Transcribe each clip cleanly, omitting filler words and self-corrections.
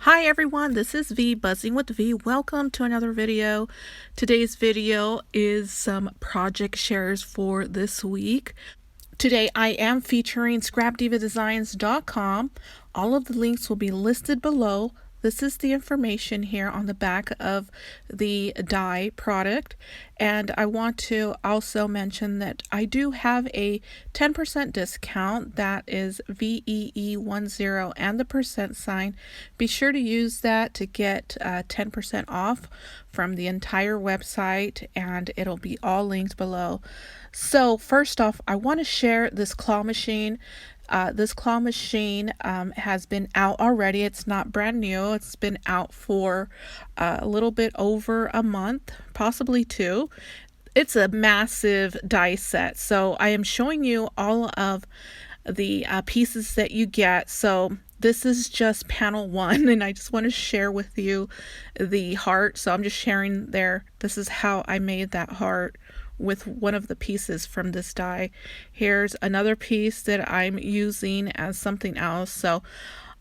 Hi everyone, this is V, Buzzing with V. Welcome to another video. Today's video is some project shares for this week. Today I am featuring scrapdivadesigns.com. All of the links will be listed below. This is the information here on the back of the die product. And I want to also mention that I do have a 10% discount. That is VEE10 and the percent sign. Be sure to use that to get 10% off from the entire website, and it'll be all linked below. So first off, I want to share this claw machine. This claw machine has been out already. It's not brand new. It's been out for a little bit over a month, possibly two. It's a massive die set. So I am showing you all of the pieces that you get. So this is just panel one, and I just want to share with you the heart. So I'm just sharing there. This is how I made that heart with one of the pieces from this die. Here's another piece that I'm using as something else. So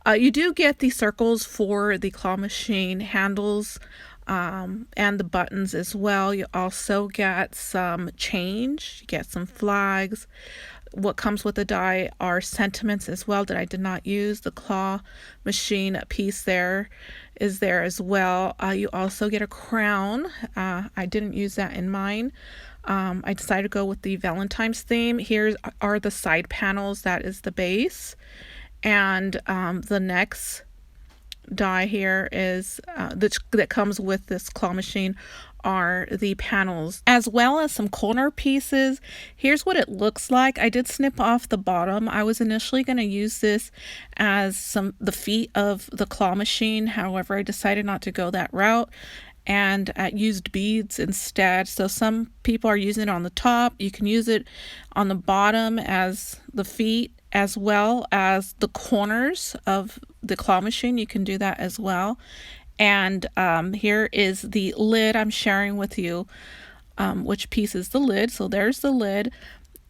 you do get the circles for the claw machine handles and the buttons as well. You also get some change, you get some flags. What comes with the die are sentiments as well that I did not use. The claw machine piece there is there as well. You also get a crown. I didn't use that in mine. I decided to go with the Valentine's theme. Here are the side panels. That is the base. And the next die here is that comes with this claw machine are the panels, as well as some corner pieces. Here's what it looks like. I did snip off the bottom. I was initially going to use this as the feet of the claw machine. However, I decided not to go that route and used beads instead. So some people are using it on the top. You can use it on the bottom as the feet, as well as the corners of the claw machine. You can do that as well. And here is the lid. I'm sharing with you which piece is the lid. So there's the lid.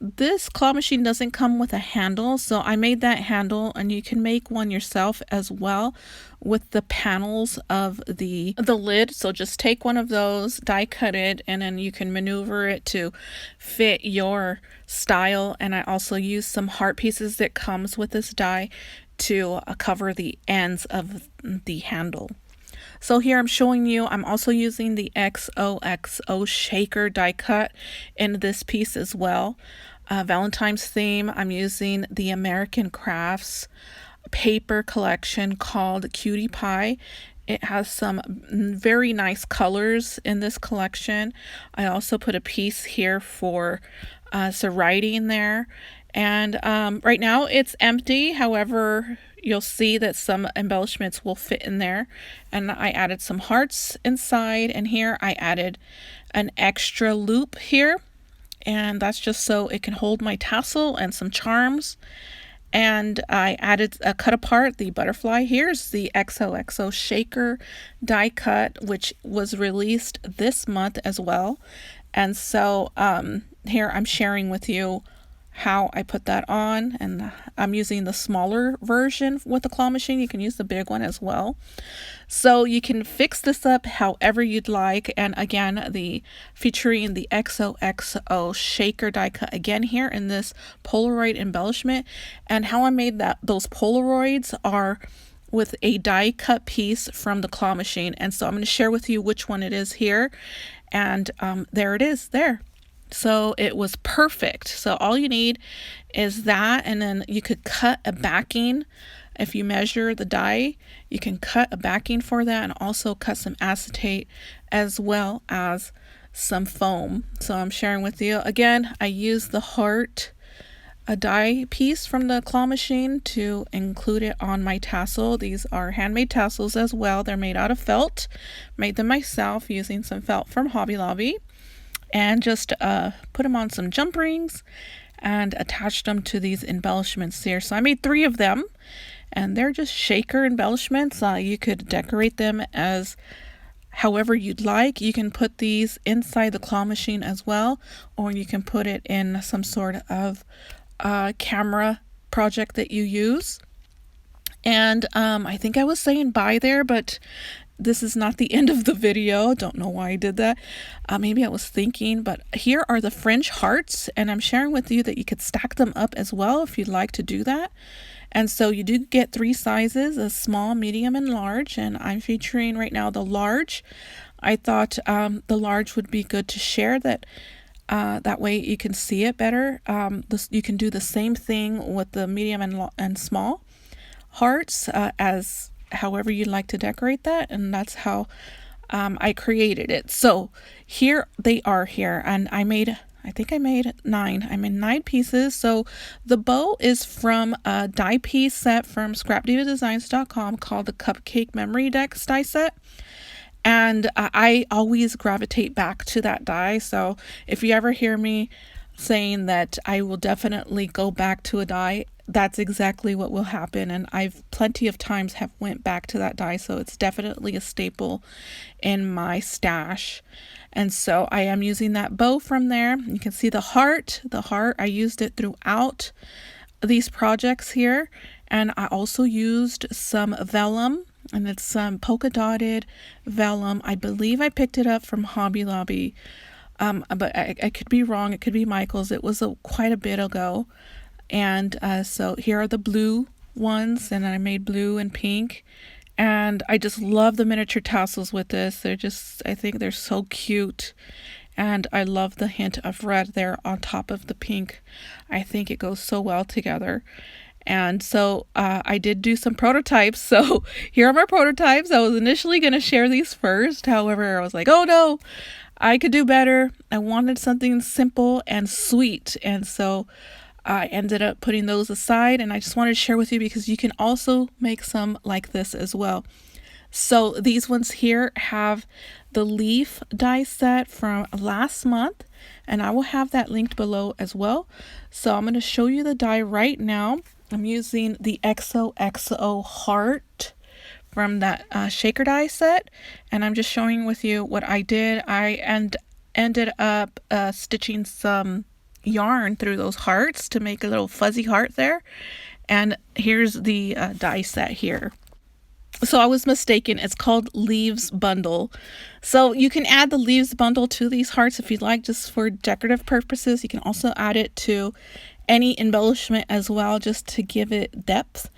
This claw machine doesn't come with a handle, so I made that handle, and you can make one yourself as well with the panels of the lid. So just take one of those, die cut it, and then you can maneuver it to fit your style. And I also use some heart pieces that comes with this die to cover the ends of the handle. So here I'm showing you, I'm also using the XOXO Shaker die cut in this piece as well. Valentine's theme, I'm using the American Crafts paper collection called Cutie Pie. It has some very nice colors in this collection. I also put a piece here for some writing there. And right now it's empty. However, you'll see that some embellishments will fit in there. And I added some hearts inside, and here I added an extra loop here. And that's just so it can hold my tassel and some charms. And I added cut apart the butterfly. Here's the XOXO Shaker die cut, which was released this month as well. And so here I'm sharing with you how I put that on, and I'm using the smaller version with the claw machine. You can use the big one as well. So you can fix this up however you'd like. And again, featuring the XOXO Shaker die cut again here in this Polaroid embellishment. And how I made those Polaroids are with a die cut piece from the claw machine. And so I'm going to share with you which one it is here. And there it is there. So it was perfect. So all you need is that, and then you could cut a backing. If you measure the die, you can cut a backing for that, and also cut some acetate as well as some foam. So I'm sharing with you. Again, I used the heart die piece from the claw machine to include it on my tassel. These are handmade tassels as well. They're made out of felt. Made them myself using some felt from Hobby Lobby. And just put them on some jump rings and attached them to these embellishments here. So I made 3 of them, and they're just shaker embellishments. You could decorate them as however you'd like. You can put these inside the claw machine as well, or you can put it in some sort of camera project that you use. And I think I was saying bye there, but this is not the end of the video. Don't know why I did that. Maybe I was thinking, but here are the Fringe hearts, and I'm sharing with you that you could stack them up as well if you'd like to do that. And so you do get 3 sizes, a small, medium, and large, and I'm featuring right now the large. I thought the large would be good to share that. That way you can see it better. You can do the same thing with the medium and small hearts as however you'd like to decorate that, and that's how I created it. So here they are here, and I think I made 9. I made 9 pieces. So the bow is from a die piece set from scrapdivadesigns.com called the CupCake Memorydex die set. And I always gravitate back to that die. So if you ever hear me saying that I will definitely go back to a die, that's exactly what will happen. And I've plenty of times have went back to that die. So it's definitely a staple in my stash. And so I am using that bow from there. You can see the heart. I used it throughout these projects here. And I also used some vellum. And it's some polka dotted vellum. I believe I picked it up from Hobby Lobby, but I could be wrong. It could be Michael's. It was quite a bit ago. And so here are the blue ones, and I made blue and pink. And I just love the miniature tassels with this. I think they're so cute. And I love the hint of red there on top of the pink. I think it goes so well together. And so I did do some prototypes. So here are my prototypes. I was initially going to share these first. However, I was like, oh no, I could do better. I wanted something simple and sweet. And so I ended up putting those aside. And I just wanted to share with you because you can also make some like this as well. So these ones here have the leaf die set from last month. And I will have that linked below as well. So I'm going to show you the die right now. I'm using the XOXO heart from that shaker die set, and I'm just showing with you what I did. I ended up stitching some yarn through those hearts to make a little fuzzy heart there, and here's the die set here. So I was mistaken. It's called Leaves Bundle. So you can add the Leaves Bundle to these hearts if you'd like, just for decorative purposes. You can also add it to any embellishment as well, just to give it depth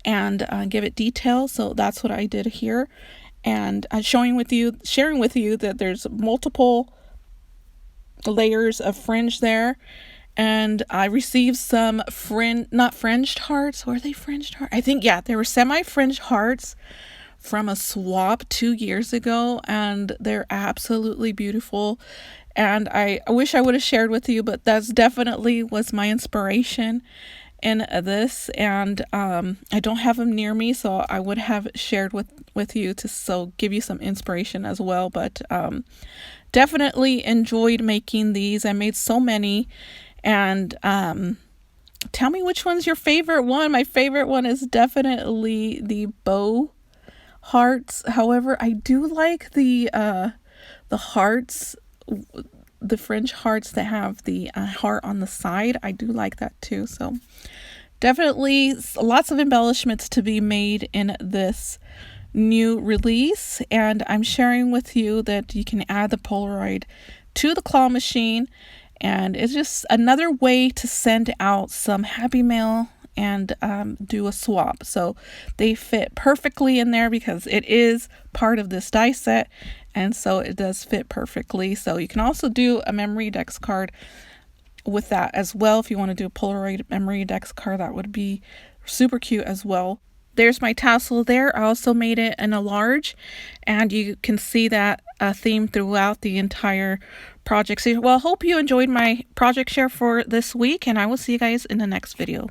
and give it detail. So that's what I did here. And sharing with you that there's multiple layers of fringe there. And I received some not fringed hearts. Were they fringed hearts? I think, yeah, they were semi-fringed hearts from a swap 2 years ago, and they're absolutely beautiful. And I wish I would have shared with you, but that's definitely was my inspiration in this. And I don't have them near me, so I would have shared with you to give you some inspiration as well. But definitely enjoyed making these. I made so many. And tell me which one's your favorite one. My favorite one is definitely the bow hearts. However, I do like the hearts, the fringe hearts that have the heart on the side. I do like that too. So definitely lots of embellishments to be made in this new release. And I'm sharing with you that you can add the Polaroid to the claw machine. And it's just another way to send out some happy mail and do a swap. So they fit perfectly in there because it is part of this die set. And so it does fit perfectly. So you can also do a Memorydex card with that as well. If you want to do a Polaroid Memorydex card, that would be super cute as well. There's my tassel there. I also made it in a large, and you can see that theme throughout the entire project. So, well, hope you enjoyed my project share for this week, and I will see you guys in the next video.